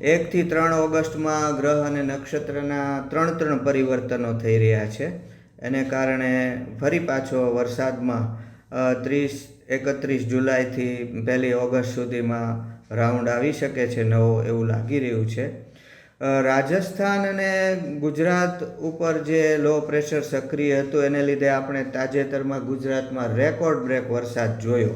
1થી 3 ઓગસ્ટમાં ગ્રહ અને નક્ષત્રના ત્રણ પરિવર્તનો થઈ રહ્યા છે. એને કારણે ફરી પાછો વરસાદમાં 31 જુલાઈથી 1 ઓગસ્ટ સુધીમાં રાઉન્ડ આવી શકે છે નવો, એવું લાગી રહ્યું છે. રાજસ્થાન અને ગુજરાત ઉપર જે લો પ્રેશર સક્રિય હતું એને લીધે આપણે તાજેતરમાં ગુજરાતમાં રેકોર્ડ બ્રેક વરસાદ જોયો.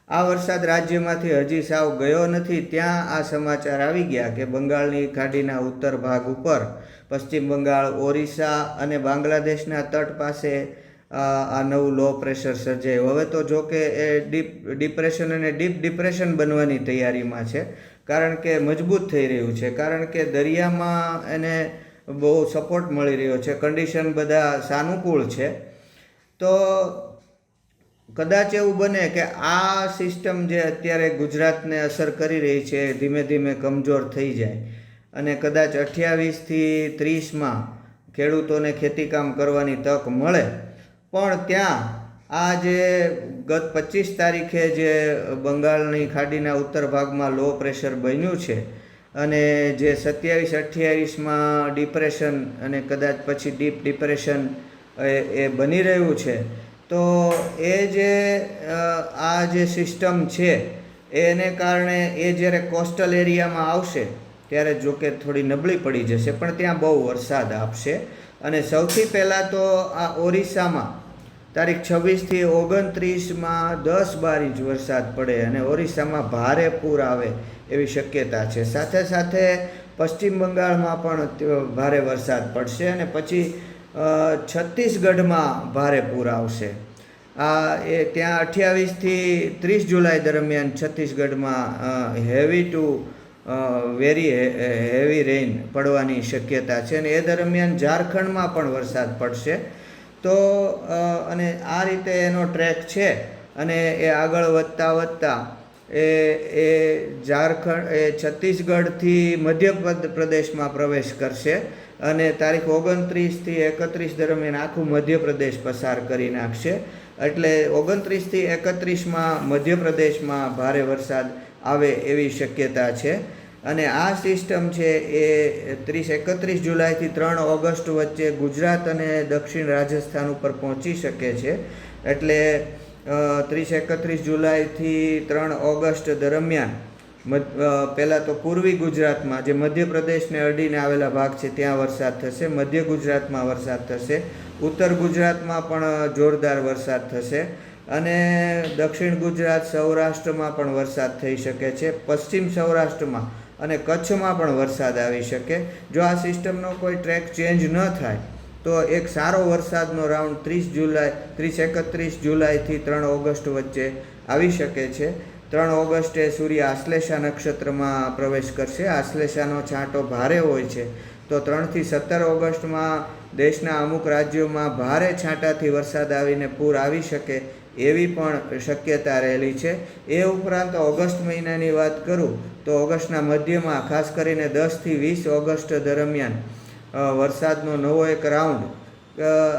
આ વરસાદ રાજ્યમાંથી હજી સાવ ગયો નથી. ત્યાં આ સમાચાર આવી ગયા કે બંગાળની ખાડીના ઉત્તર ભાગ ઉપર પશ્ચિમ બંગાળ, ઓરિસ્સા અને બાંગ્લાદેશના તટ પાસે આ નવું લો પ્રેશર સર્જાયું. હવે તો જો કે એ ડિપ્રેશન અને ડીપ ડિપ્રેશન બનવાની તૈયારીમાં છે, કારણ કે મજબૂત થઈ રહ્યું છે, કારણ કે દરિયામાં એને બહુ સપોર્ટ મળી રહ્યો છે, કન્ડિશન બધા સાનુકૂળ છે. તો કદાચ એવું બને કે આ સિસ્ટમ જે અત્યારે ગુજરાતને અસર કરી રહી છે ધીમે ધીમે કમજોર થઈ જાય અને કદાચ 28થી 30માં ખેડૂતોને ખેતીકામ કરવાની તક મળે. પણ ત્યાં આ જે ગત 25 તારીખે જે બંગાળની ખાડીના ઉત્તર ભાગમાં લો પ્રેશર બન્યું છે અને જે 27-28માં ડિપ્રેશન અને કદાચ પછી ડીપ ડિપ્રેશન એ બની રહ્યું છે, તો એ જે આ જે સિસ્ટમ છે એને કારણે એ જ્યારે કોસ્ટલ એરિયામાં આવશે ત્યારે જોકે થોડી નબળી પડી જશે, પણ ત્યાં બહુ વરસાદ આપશે. અને સૌથી પહેલાં તો આ ઓરિસ્સામાં તારીખ 26થી 29માં 10-12 ઇંચ વરસાદ પડે અને ઓરિસ્સામાં ભારે પૂર આવે એવી શક્યતા છે. સાથે સાથે પશ્ચિમ બંગાળમાં પણ ભારે વરસાદ પડશે અને પછી છત્તીસગઢમાં ભારે પૂર આવશે. ત્યાં 28થી 30 જુલાઈ દરમિયાન છત્તીસગઢમાં heavy two very heavy rain પડવાની શક્યતા છે અને એ દરમિયાન ઝારખંડમાં પણ વરસાદ પડશે. તો અને આ રીતે એનો ટ્રેક છે અને એ આગળ વધતા એ છત્તીસગઢથી મધ્યપ્રદેશમાં પ્રવેશ કરશે અને તારીખ 29થી 31 દરમિયાન આખું મધ્યપ્રદેશ પસાર કરી નાખશે. એટલે 29થી 31માં મધ્યપ્રદેશમાં ભારે વરસાદ આવે એવી શક્યતા છે. અને આ સિસ્ટમ છે એ 31 જુલાઈથી 3 ઓગસ્ટ વચ્ચે ગુજરાત અને દક્ષિણ રાજસ્થાન ઉપર પહોંચી શકે છે. એટલે 31 જુલાઈથી 3 ઓગસ્ટ દરમિયાન પહેલાં તો પૂર્વી ગુજરાતમાં જે મધ્યપ્રદેશને અડીને આવેલા ભાગ છે ત્યાં વરસાદ થશે, મધ્ય ગુજરાતમાં વરસાદ થશે, ઉત્તર ગુજરાતમાં પણ જોરદાર વરસાદ થશે અને દક્ષિણ ગુજરાત, સૌરાષ્ટ્રમાં પણ વરસાદ થઈ શકે છે. પશ્ચિમ સૌરાષ્ટ્રમાં અને કચ્છમાં પણ વરસાદ આવી શકે. જો આ સિસ્ટમનો કોઈ ટ્રેક ચેન્જ ન થાય તો એક સારો વરસાદનો રાઉન્ડ 31 જુલાઈથી 3 ઓગસ્ટ વચ્ચે આવી શકે છે. 3 ઓગસ્ટે સૂર્ય આશ્લેષા નક્ષત્રમાં પ્રવેશ કરશે. આશ્લેષાનો છાંટો ભારે હોય છે, તો 3થી 17 ઓગસ્ટમાં દેશના અમુક રાજ્યોમાં ભારે છાંટાથી વરસાદ આવીને પૂર આવી શકે એવી પણ શક્યતા રહેલી છે. એ ઉપરાંત ઓગસ્ટ મહિનાની વાત કરું તો ઓગસ્ટના મધ્યમાં ખાસ કરીને 10થી 20 ઓગસ્ટ દરમિયાન વરસાદનો નવો એક રાઉન્ડ,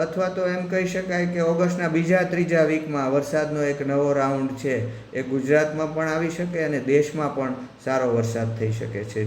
અથવા તો એમ કહી શકાય કે ઓગસ્ટના બીજા-ત્રીજા વીકમાં વરસાદનો એક નવો રાઉન્ડ છે એ ગુજરાતમાં પણ આવી શકે અને દેશમાં પણ સારો વરસાદ થઈ શકે છે.